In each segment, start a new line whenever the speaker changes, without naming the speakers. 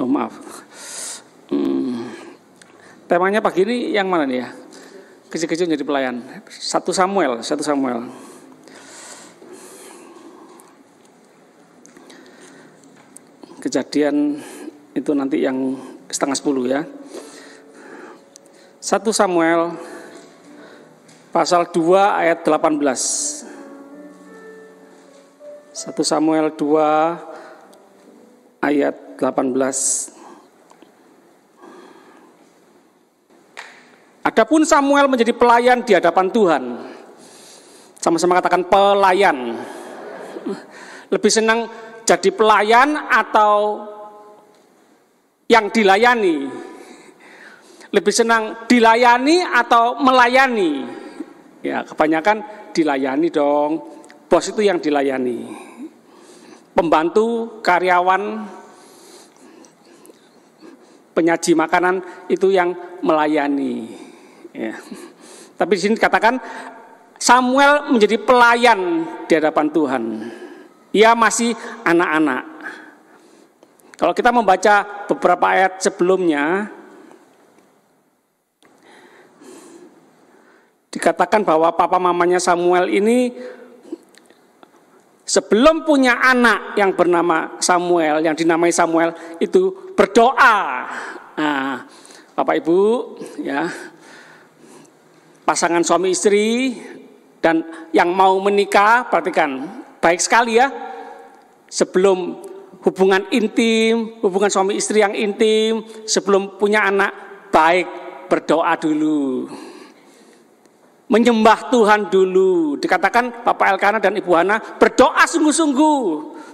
Oh maaf. Temanya pagi ini yang mana nih ya? Kecil-kecil jadi pelayan. 1 Samuel. Kejadian itu nanti yang 9:30 ya. 1 Samuel pasal 2 ayat 18. 1 Samuel 2 ayat 18. Adapun Samuel menjadi pelayan di hadapan Tuhan. Sama-sama katakan pelayan. Lebih senang jadi pelayan atau yang dilayani? Lebih senang dilayani atau melayani? Ya, kebanyakan dilayani dong. Bos itu yang dilayani. Pembantu, karyawan, penyaji makanan itu yang melayani. Ya. Tapi di sini dikatakan Samuel menjadi pelayan di hadapan Tuhan. Ia masih anak-anak. Kalau kita membaca beberapa ayat sebelumnya, dikatakan bahwa papa mamanya Samuel ini sebelum punya anak yang bernama Samuel, yang dinamai Samuel, itu berdoa. Nah, Bapak Ibu, ya, pasangan suami istri dan yang mau menikah, perhatikan, baik sekali ya, sebelum hubungan intim, hubungan suami istri yang intim, sebelum punya anak, baik berdoa dulu. Menyembah Tuhan dulu. Dikatakan Bapak Elkana dan Ibu Hana berdoa sungguh-sungguh,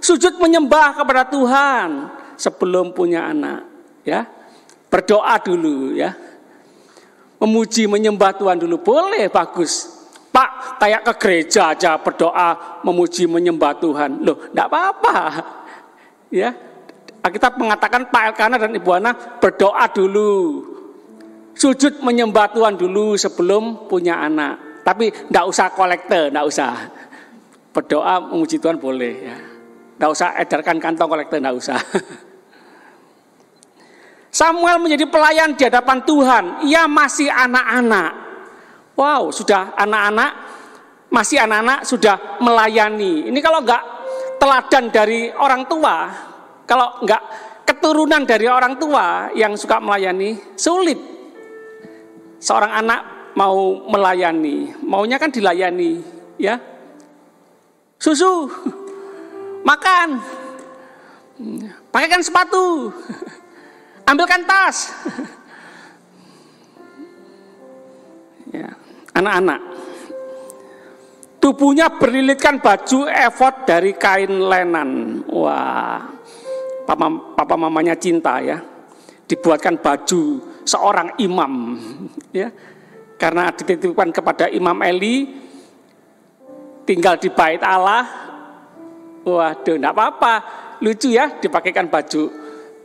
sujud menyembah kepada Tuhan sebelum punya anak, ya. Berdoa dulu, ya. Memuji menyembah Tuhan dulu, boleh, bagus. Pak, kayak ke gereja aja berdoa memuji menyembah Tuhan. Loh, enggak apa-apa. Ya. Alkitab mengatakan Pak Elkana dan Ibu Hana berdoa dulu. Sujud menyembah Tuhan dulu sebelum punya anak. Tapi enggak usah kolekte, enggak usah. Berdoa memuji Tuhan boleh, ya. Enggak usah edarkan kantong kolekte, enggak usah. Samuel menjadi pelayan di hadapan Tuhan. Ia masih anak-anak. Wow, sudah anak-anak, masih anak-anak sudah melayani. Ini kalau enggak teladan dari orang tua, kalau enggak keturunan dari orang tua yang suka melayani, sulit. Seorang anak mau melayani, maunya kan dilayani, ya. Susu, makan, pakaikan sepatu, ambilkan tas. Ya, anak-anak. Tubuhnya berlilitkan baju efod dari kain lenan. Wah, papa mamanya cinta ya. Dibuatkan baju seorang imam, ya. Karena dititipkan kepada Imam Eli, tinggal di bait Allah. Waduh, enggak apa-apa, lucu ya, dipakaikan baju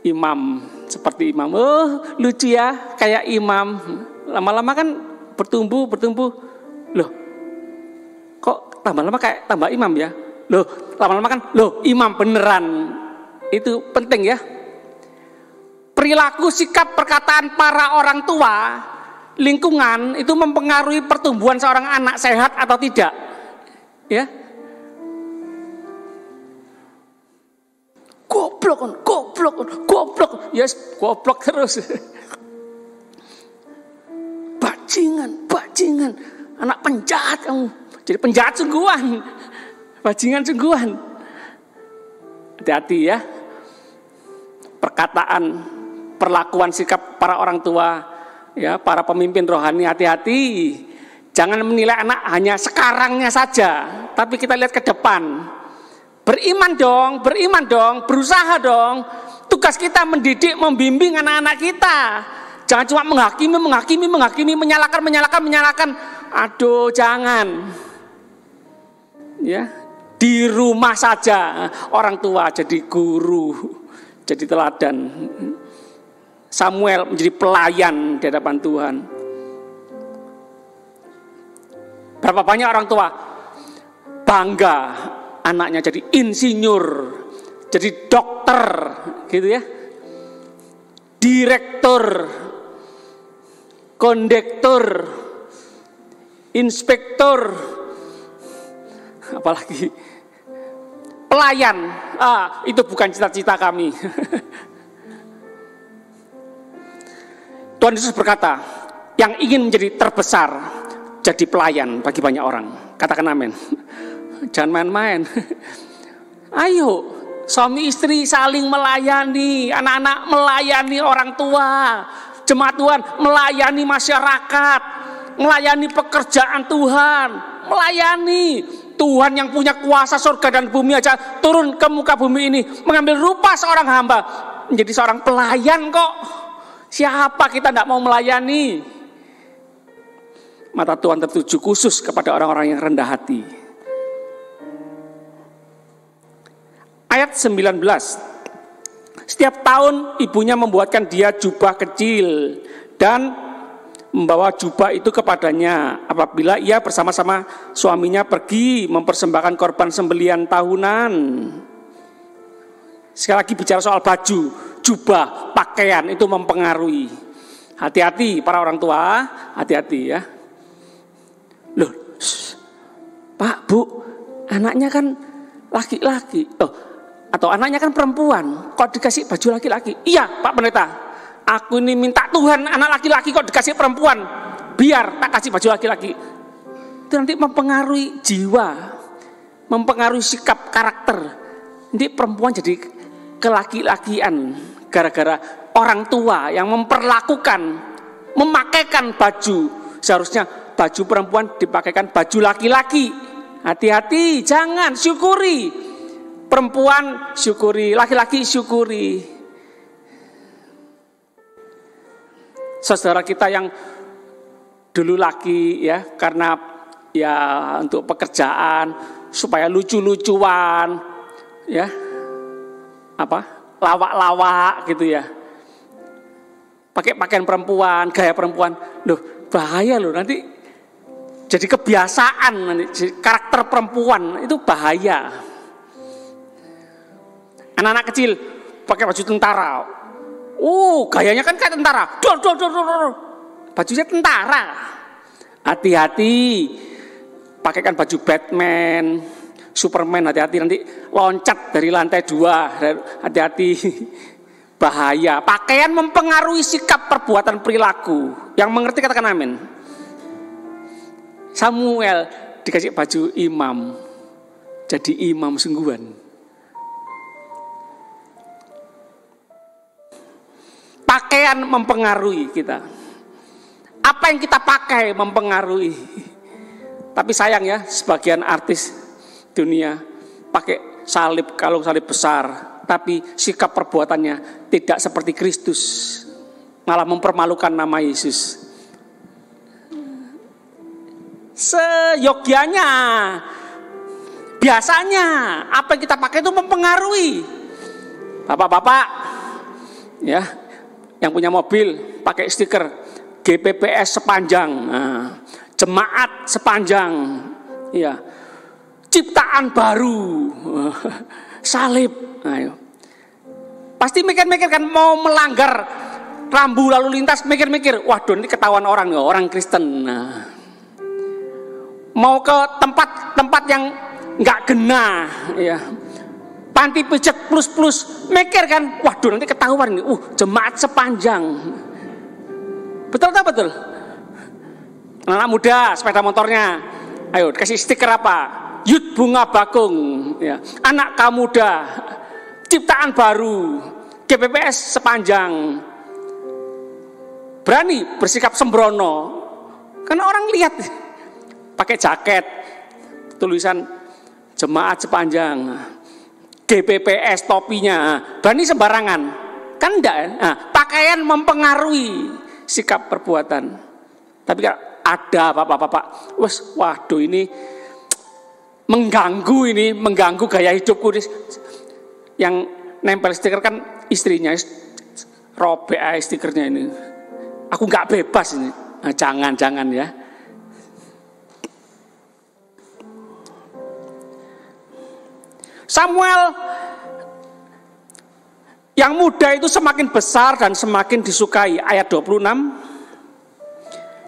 imam seperti imam. Oh, lucu ya, kayak imam. Lama-lama kan bertumbuh. Loh, kok tambah lama kayak tambah imam ya? Loh, lama-lama kan, loh, imam beneran. Itu penting ya. Perilaku, sikap, perkataan para orang tua, lingkungan itu mempengaruhi pertumbuhan seorang anak sehat atau tidak. Ya. Goblok. Yes, goblok terus. Bajingan. Anak penjahat kamu. Jadi penjahat sungguhan. Bajingan sungguhan. Hati-hati ya. Perkataan, perlakuan, sikap para orang tua, ya, para pemimpin rohani, hati-hati. Jangan menilai anak hanya sekarangnya saja, tapi kita lihat ke depan. Beriman dong, berusaha dong. Tugas kita mendidik, membimbing anak-anak kita. Jangan cuma menghakimi, menyalahkan. Aduh, jangan. Ya, di rumah saja orang tua jadi guru, jadi teladan. Samuel menjadi pelayan di hadapan Tuhan. Berapa banyak orang tua bangga anaknya jadi insinyur, jadi dokter, gitu ya. direktur, kondektur, inspektur, apalagi pelayan. Itu bukan cita-cita kami. Tuhan Yesus berkata, yang ingin menjadi terbesar, jadi pelayan bagi banyak orang. Katakan amin. Jangan main-main. Ayo, suami istri saling melayani, anak-anak melayani orang tua, jemaat Tuhan melayani masyarakat, melayani pekerjaan Tuhan, melayani Tuhan yang punya kuasa surga dan bumi aja turun ke muka bumi ini, mengambil rupa seorang hamba, menjadi seorang pelayan kok. Siapa kita tidak mau melayani? Mata Tuhan tertuju khusus kepada orang-orang yang rendah hati. Ayat 19. Setiap tahun ibunya membuatkan dia jubah kecil dan membawa jubah itu kepadanya apabila ia bersama-sama suaminya pergi mempersembahkan korban sembelihan tahunan. Sekali lagi bicara soal baju, jubah, pakaian itu mempengaruhi. Hati-hati para orang tua, hati-hati ya. Loh, Pak, Bu, anaknya kan laki-laki. Atau anaknya kan perempuan, kok dikasih baju laki-laki? Iya, Pak Pendeta. Aku ini minta Tuhan anak laki-laki kok dikasih perempuan. Biar tak kasih baju laki-laki. Itu nanti mempengaruhi jiwa, mempengaruhi sikap karakter. Nanti perempuan jadi kelaki-lakian gara-gara orang tua yang memperlakukan, memakaikan baju. Seharusnya baju perempuan dipakaikan baju laki-laki. Hati-hati, jangan, syukuri. Perempuan syukuri, laki-laki syukuri. Saudara kita yang dulu laki ya, karena ya untuk pekerjaan supaya lucu-lucuan ya, lawak-lawak gitu ya, pakai pakaian perempuan, gaya perempuan. Loh, bahaya loh, nanti jadi kebiasaan, nanti karakter perempuan itu bahaya. Anak-anak kecil pakai baju tentara. Gayanya kan kayak tentara. Dor. Bajunya tentara. Hati-hati. Pakaikan baju Batman, Superman, hati-hati nanti loncat dari lantai 2. Hati-hati. Bahaya. Pakaian mempengaruhi sikap, perbuatan, perilaku. Yang mengerti katakan amin. Samuel dikasih baju imam. Jadi imam sungguhan. Pakaian mempengaruhi kita. Apa yang kita pakai mempengaruhi. Tapi sayang ya, sebagian artis dunia pakai salib, kalau salib besar, tapi sikap perbuatannya tidak seperti Kristus, malah mempermalukan nama Yesus. Seyogyanya, biasanya apa yang kita pakai itu mempengaruhi. Bapak-bapak, ya, yang punya mobil pakai stiker GPPS sepanjang, jemaat sepanjang, ya, ciptaan baru, salib. Ayo. Pasti mikir-mikir kan, mau melanggar rambu lalu lintas, mikir-mikir, waduh ini ketahuan orang Kristen. Mau ke tempat yang nggak genah, ya, panti pijat plus, mikir kan, waduh nanti ketahuan nih, jemaat sepanjang. Betul tak betul? Anak muda, sepeda motornya, ayo kasih stiker apa? Yud bunga bakung, ya. Anak kamu muda, ciptaan baru, GPPS sepanjang. Berani bersikap sembrono, karena orang lihat pakai jaket, tulisan jemaat sepanjang. GPPS topinya, berani sembarangan, kan enggak ya? Pakaian mempengaruhi sikap perbuatan. Tapi ada bapak-bapak, waduh ini mengganggu gaya hidupku. Yang nempel stiker kan istrinya, robek aja stikernya ini. Aku nggak bebas ini. Jangan ya. Samuel Yang muda itu semakin besar dan semakin disukai, ayat 26.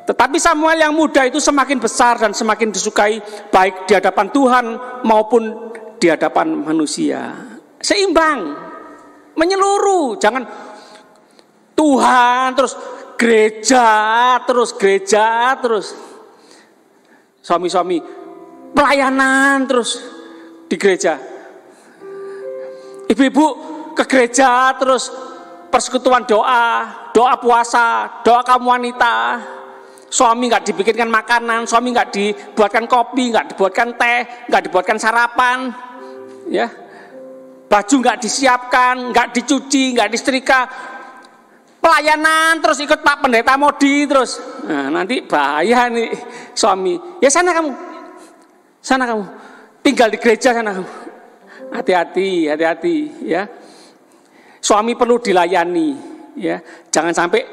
Tetapi Samuel yang muda itu semakin besar dan semakin disukai, baik di hadapan Tuhan maupun di hadapan manusia. Seimbang, menyeluruh, jangan Tuhan terus gereja terus. Suami-suami pelayanan terus di gereja. Ibu-ibu ke gereja terus persekutuan doa puasa, doa kaum wanita. Suami nggak dibikinkan makanan, suami nggak dibuatkan kopi, nggak dibuatkan teh, nggak dibuatkan sarapan, ya. Baju nggak disiapkan, nggak dicuci, nggak disetrika. Pelayanan terus ikut Pak Pendeta Modi terus. Nah, nanti bahaya nih suami. Ya sana kamu, tinggal di gereja sana kamu. Hati-hati ya. Suami perlu dilayani, ya. Jangan sampai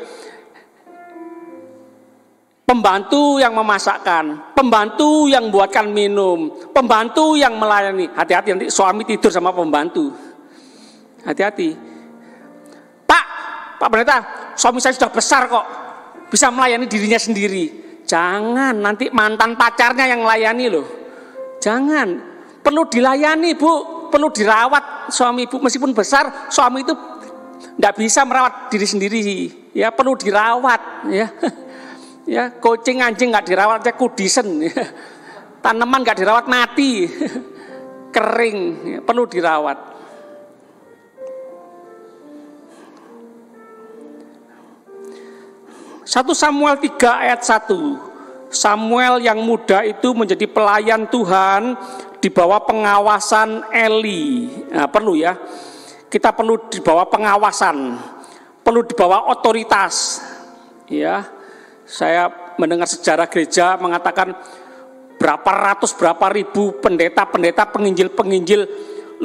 pembantu yang memasakkan, pembantu yang buatkan minum, pembantu yang melayani. Hati-hati nanti suami tidur sama pembantu. Hati-hati. Pak Pendeta, suami saya sudah besar kok, bisa melayani dirinya sendiri. Jangan, nanti mantan pacarnya yang melayani loh. Jangan, perlu dilayani Bu, perlu dirawat suami Ibu. Meskipun besar, suami itu tidak bisa merawat diri sendiri, ya perlu dirawat, ya. Ya, kucing anjing nggak dirawat aja kudisen, ya. Tanaman nggak dirawat mati, kering, ya, perlu dirawat. 1 Samuel 3 ayat 1. Samuel yang muda itu menjadi pelayan Tuhan di bawah pengawasan Eli. Nah, perlu ya. Kita perlu di bawah pengawasan, perlu di bawah otoritas. Ya. Saya mendengar sejarah gereja mengatakan berapa ratus, berapa ribu pendeta-pendeta, penginjil-penginjil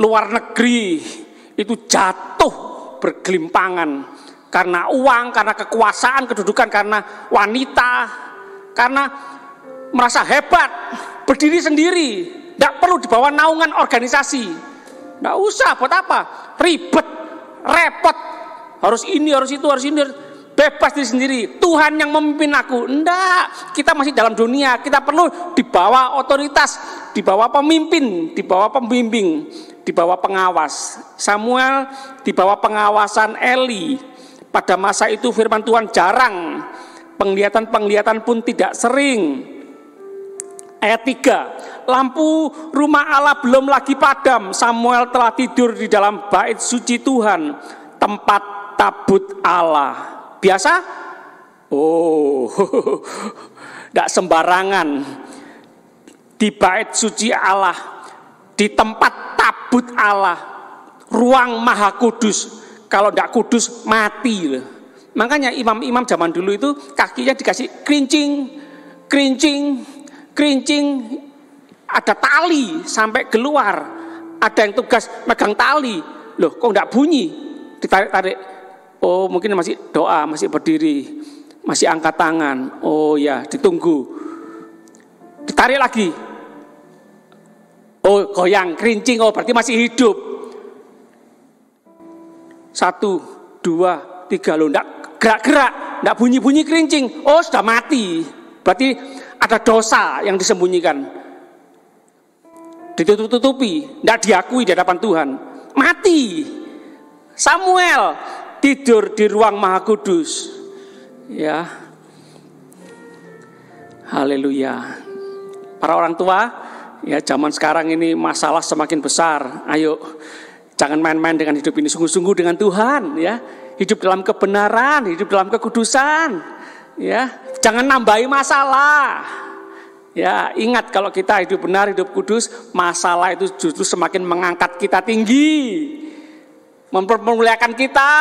luar negeri itu jatuh bergelimpangan. Karena uang, karena kekuasaan, kedudukan, karena wanita, karena merasa hebat, berdiri sendiri, tidak perlu di bawah naungan organisasi, tidak usah, buat apa? Ribet, repot, harus ini, harus itu, harus ini, bebas diri sendiri. Tuhan yang memimpin aku, enggak. Kita masih dalam dunia, kita perlu di bawah otoritas, di bawah pemimpin, di bawah pembimbing, di bawah pengawas. Samuel di bawah pengawasan Eli. Pada masa itu firman Tuhan jarang, penglihatan pun tidak sering. Ayat 3, lampu rumah Allah belum lagi padam, Samuel telah tidur di dalam bait suci Tuhan, tempat tabut Allah. Biasa? Oh, tidak sembarangan. Di bait suci Allah, di tempat tabut Allah, ruang maha kudus. Kalau tidak kudus mati loh. Makanya imam-imam zaman dulu itu kakinya dikasih kerincing, ada tali sampai keluar. Ada yang tugas megang tali. Loh, kok tidak bunyi? Ditarik-tarik. Oh, mungkin masih doa, masih berdiri, masih angkat tangan. Oh ya, ditunggu. Ditarik lagi. Oh, goyang, kerincing. Oh, berarti masih hidup. 1, 2, 3, loh, enggak gerak-gerak, enggak bunyi-bunyi kerincing. Oh, sudah mati. Berarti ada dosa yang disembunyikan. Ditutup-tutupi, enggak diakui di hadapan Tuhan. Mati. Samuel tidur di ruang Maha Kudus. Ya. Haleluya. Para orang tua, ya zaman sekarang ini masalah semakin besar. Ayo, jangan main-main dengan hidup ini, sungguh-sungguh dengan Tuhan, ya. Hidup dalam kebenaran, hidup dalam kekudusan, ya. Jangan nambahi masalah. Ya, ingat kalau kita hidup benar, hidup kudus, masalah itu justru semakin mengangkat kita tinggi, mempermuliakan kita.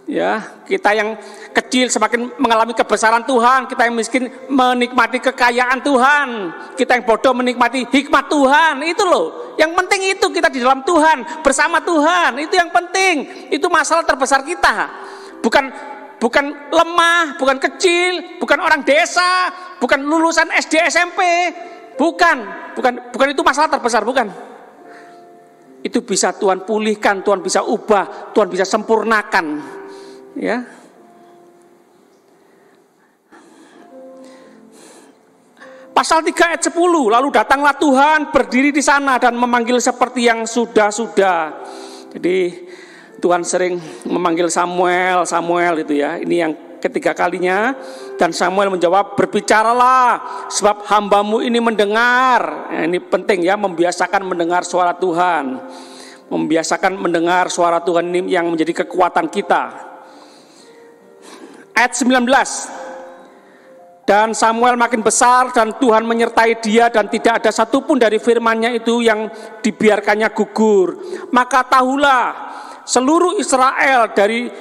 Ya, kita yang kecil semakin mengalami kebesaran Tuhan, kita yang miskin menikmati kekayaan Tuhan, kita yang bodoh menikmati hikmat Tuhan. Itu loh, yang penting itu kita di dalam Tuhan, bersama Tuhan, itu yang penting. Itu masalah terbesar kita. Bukan lemah, bukan kecil, bukan orang desa, bukan lulusan SD SMP, bukan itu masalah terbesar, bukan. itu bisa Tuhan pulihkan, Tuhan bisa ubah, Tuhan bisa sempurnakan. Ya. Pasal 3 ayat 10, lalu datanglah Tuhan berdiri di sana dan memanggil seperti yang sudah-sudah. Jadi Tuhan sering memanggil Samuel, Samuel itu ya. Ini yang ketiga kalinya. Dan Samuel menjawab, berbicaralah sebab hambamu ini mendengar. Nah, ini penting ya, membiasakan mendengar suara Tuhan. Membiasakan mendengar suara Tuhan ini yang menjadi kekuatan kita. Ayat 19. Dan Samuel makin besar dan Tuhan menyertai dia dan tidak ada satupun dari firman-Nya itu yang dibiarkannya gugur. Maka tahulah seluruh Israel dari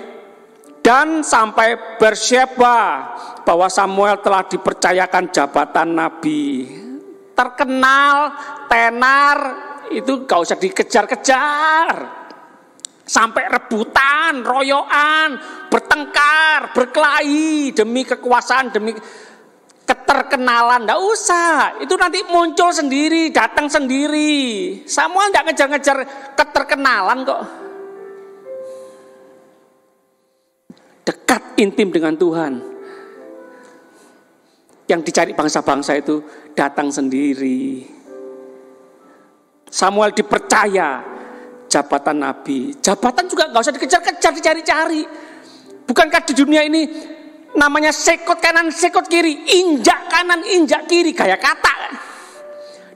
dan sampai Beersheba bahwa Samuel telah dipercayakan jabatan nabi. Terkenal, tenar, itu gak usah dikejar-kejar. Sampai rebutan, royoan, bertengkar, berkelahi demi kekuasaan, demi keterkenalan, enggak usah. Itu nanti muncul sendiri, datang sendiri. Samuel enggak ngejar-ngejar keterkenalan kok. Dekat intim dengan Tuhan. Yang dicari bangsa-bangsa itu datang sendiri. Samuel dipercaya jabatan nabi. Jabatan juga enggak usah dikejar-kejar, dicari-cari. Bukankah di dunia ini namanya sekot kanan, sekot kiri, injak kanan, injak kiri, gaya kata.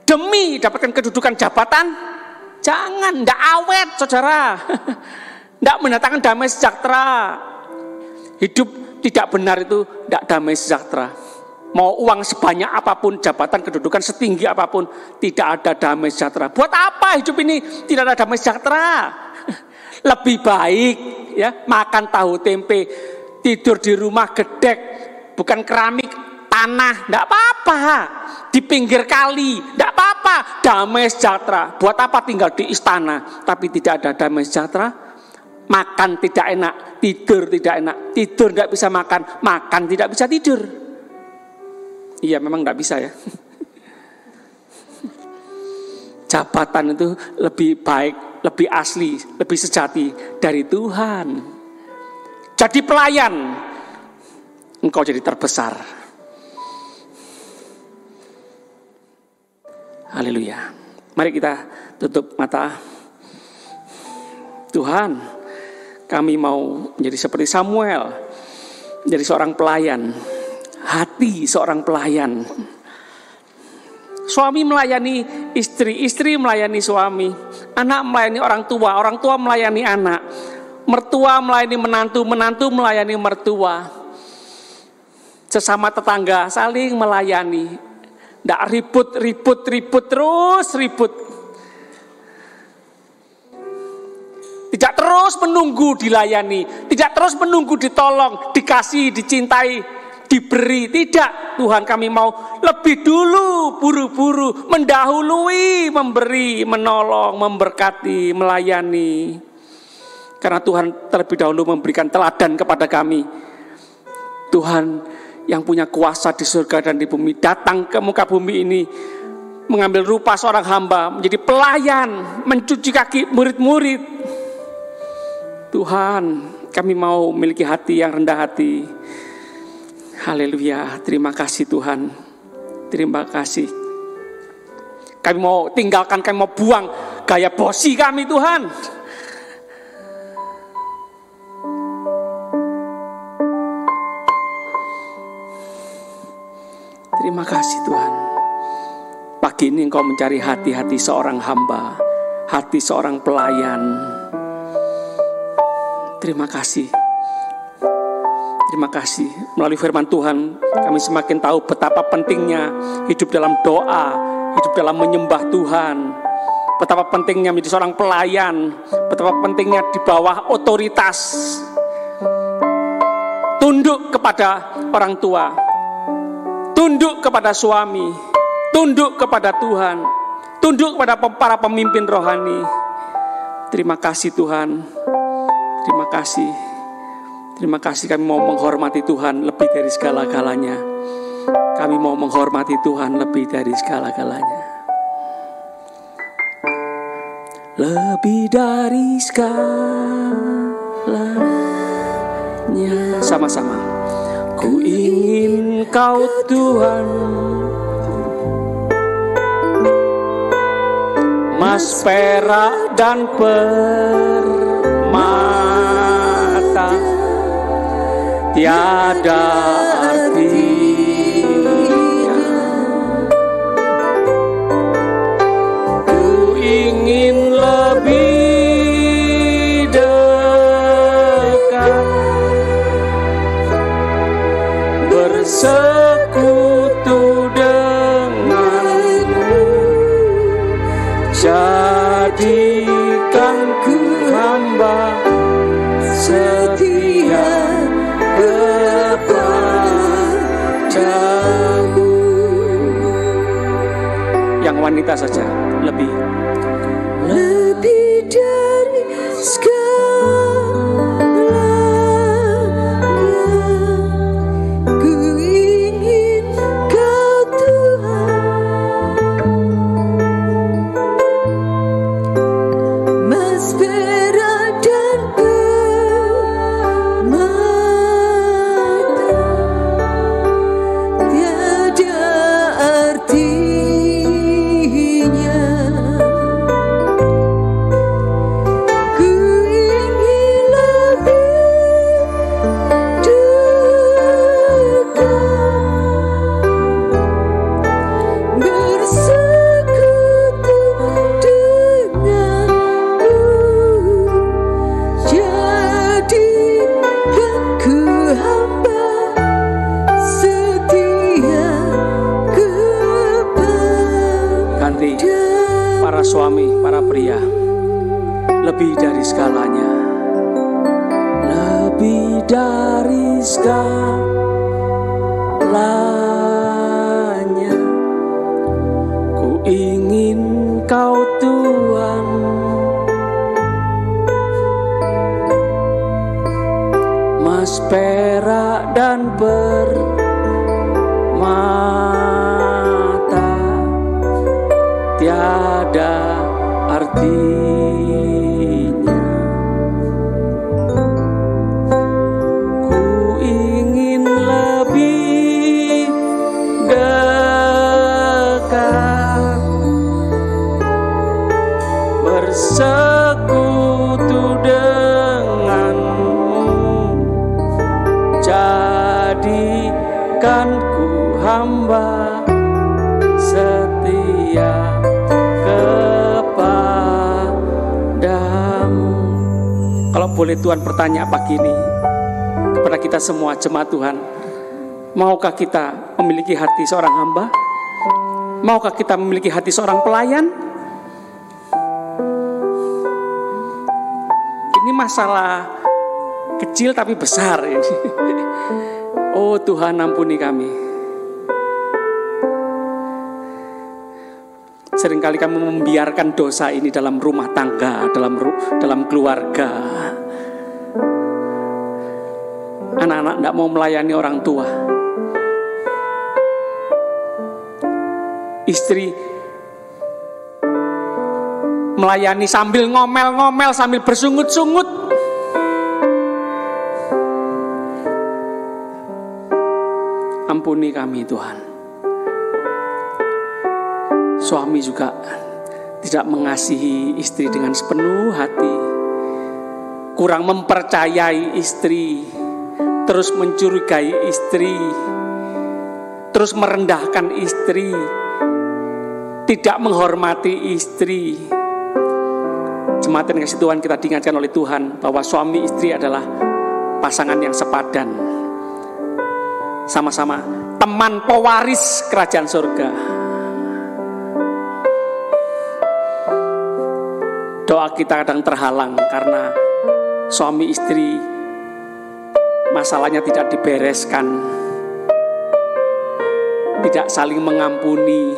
Demi dapatkan kedudukan jabatan, jangan, ndak awet saudara. Ndak mendatangkan damai sejahtera. Hidup tidak benar itu ndak damai sejahtera. Mau uang sebanyak apapun, jabatan, kedudukan setinggi apapun, tidak ada damai sejahtera. Buat apa hidup ini tidak ada damai sejahtera? Lebih baik ya makan tahu tempe, tidur di rumah gedek, bukan keramik, tanah, enggak apa-apa. Di pinggir kali, enggak apa-apa. Damai sejahtera. Buat apa tinggal di istana tapi tidak ada damai sejahtera? Makan tidak enak, tidur tidak enak. Tidur enggak bisa makan, makan tidak bisa tidur. Iya, memang enggak bisa ya. Jabatan itu lebih baik, lebih asli, lebih sejati dari Tuhan. Jadi pelayan, engkau jadi terbesar. Haleluya. Mari kita tutup mata. Tuhan, kami mau menjadi seperti Samuel, menjadi seorang pelayan, hati seorang pelayan. Suami melayani istri, istri melayani suami, anak melayani orang tua melayani anak, mertua melayani menantu, menantu melayani mertua. Sesama tetangga saling melayani. Nggak ribut terus ribut. Tidak terus menunggu dilayani, tidak terus menunggu ditolong, dikasih, dicintai, diberi. Tidak, Tuhan kami mau lebih dulu, buru-buru, mendahului, memberi, menolong, memberkati, melayani. Karena Tuhan terlebih dahulu memberikan teladan kepada kami. Tuhan yang punya kuasa di surga dan di bumi datang ke muka bumi ini, mengambil rupa seorang hamba, menjadi pelayan, mencuci kaki murid-murid. Tuhan, kami mau memiliki hati yang rendah hati. Haleluya, terima kasih Tuhan. Terima kasih. Kami mau tinggalkan, kami mau buang gaya bosi kami Tuhan. Terima kasih Tuhan. Pagi ini Engkau mencari hati-hati seorang hamba, hati seorang pelayan. Terima kasih. Terima kasih. Melalui firman Tuhan, kami semakin tahu betapa pentingnya hidup dalam doa, hidup dalam menyembah Tuhan. Betapa pentingnya menjadi seorang pelayan, betapa pentingnya di bawah otoritas. Tunduk kepada orang tua, tunduk kepada suami, tunduk kepada Tuhan, tunduk kepada para pemimpin rohani. Terima kasih Tuhan. Terima kasih. Terima kasih, kami mau menghormati Tuhan lebih dari segala-galanya. Kami mau menghormati Tuhan lebih dari segala-galanya. lebih dari segalanya. Sama-sama. Ku ingin Kau Tuhan, emas, perak, dan permata tiada artinya. Ku ingin lebih dekat, bersekutu denganmu, jadikan ku hamba setia kepadamu. Yang wanita saja, lebih dari segalanya. Ku ingin Kau Tuhan, emas, perak, dan permata tiada artinya. Ku ingin lebih dekat, bersekutu denganmu, jadikan ku hamba setia kepadamu. Ganti para suami, para pria, lebih dari segalanya, lebih dari segalanya. Ku ingin Kau Tuhan, emas, perak, dan permata tiada artinya. Ku ingin lebih dekat, bersekutu denganmu, jadikan ku hamba setia kepadamu. Kalau boleh Tuhan bertanya pagi ini kepada kita semua jemaat Tuhan, maukah kita memiliki hati seorang hamba? Maukah kita memiliki hati seorang pelayan? Ini masalah kecil tapi besar ini. Oh Tuhan, ampuni kami. Seringkali kami membiarkan dosa ini dalam rumah tangga, dalam keluarga. Anak-anak tidak mau melayani orang tua. Istri melayani sambil ngomel-ngomel, sambil bersungut-sungut. Ampuni kami Tuhan. Suami juga tidak mengasihi istri dengan sepenuh hati, kurang mempercayai istri, terus mencurigai istri, terus merendahkan istri, tidak menghormati istri. Jemaat yang kasih Tuhan, kita diingatkan oleh Tuhan bahwa suami istri adalah pasangan yang sepadan, sama-sama teman pewaris kerajaan surga. Doa kita kadang terhalang karena suami istri masalahnya tidak dibereskan, tidak saling mengampuni,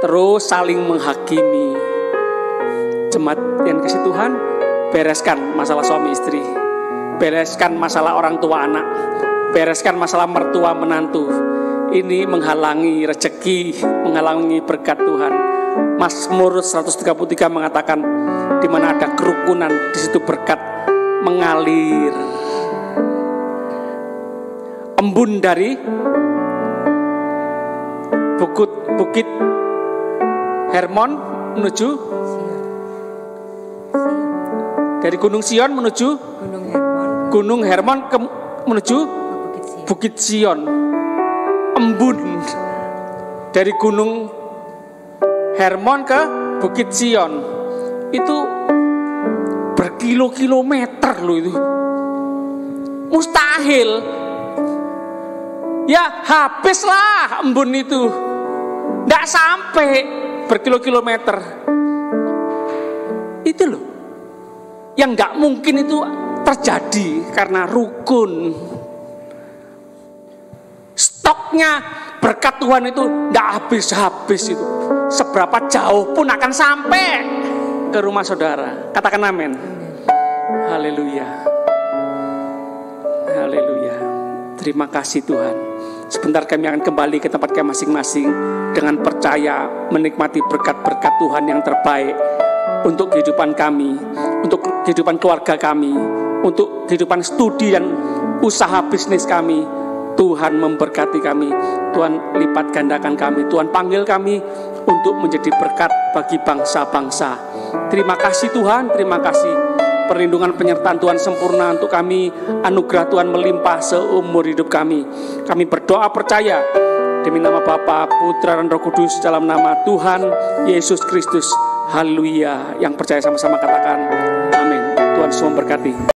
terus saling menghakimi. Jemaat yang kasih Tuhan, bereskan masalah suami istri, bereskan masalah orang tua anak, bereskan masalah mertua menantu. Ini menghalangi rezeki, menghalangi berkat Tuhan. Mazmur 133 mengatakan, di mana ada kerukunan, di situ berkat mengalir. Embun dari bukit Hermon menuju dari Gunung Sion menuju Gunung Hermon menuju Bukit Sion. Embun dari Gunung Hermon ke Bukit Sion itu berkilo-kilometer loh itu. Mustahil. Ya habislah embun itu. Nggak sampai berkilo-kilometer. Itu loh. Yang nggak mungkin itu terjadi karena rukun. Stoknya berkat Tuhan itu nggak habis-habis itu. Seberapa jauh pun akan sampai ke rumah saudara. Katakan amin. Haleluya. Haleluya. Terima kasih Tuhan. Sebentar kami akan kembali ke tempat kami masing-masing dengan percaya menikmati berkat-berkat Tuhan yang terbaik untuk kehidupan kami, untuk kehidupan keluarga kami, untuk kehidupan studi dan usaha bisnis kami. Tuhan memberkati kami, Tuhan lipat gandakan kami, Tuhan panggil kami untuk menjadi berkat bagi bangsa-bangsa. Terima kasih Tuhan, terima kasih. Perlindungan penyertaan Tuhan sempurna untuk kami, anugerah Tuhan melimpah seumur hidup kami. Kami berdoa percaya demi nama Bapa, Putra dan Roh Kudus, dalam nama Tuhan Yesus Kristus. Haleluya. Yang percaya sama-sama katakan amin. Tuhan semua memberkati.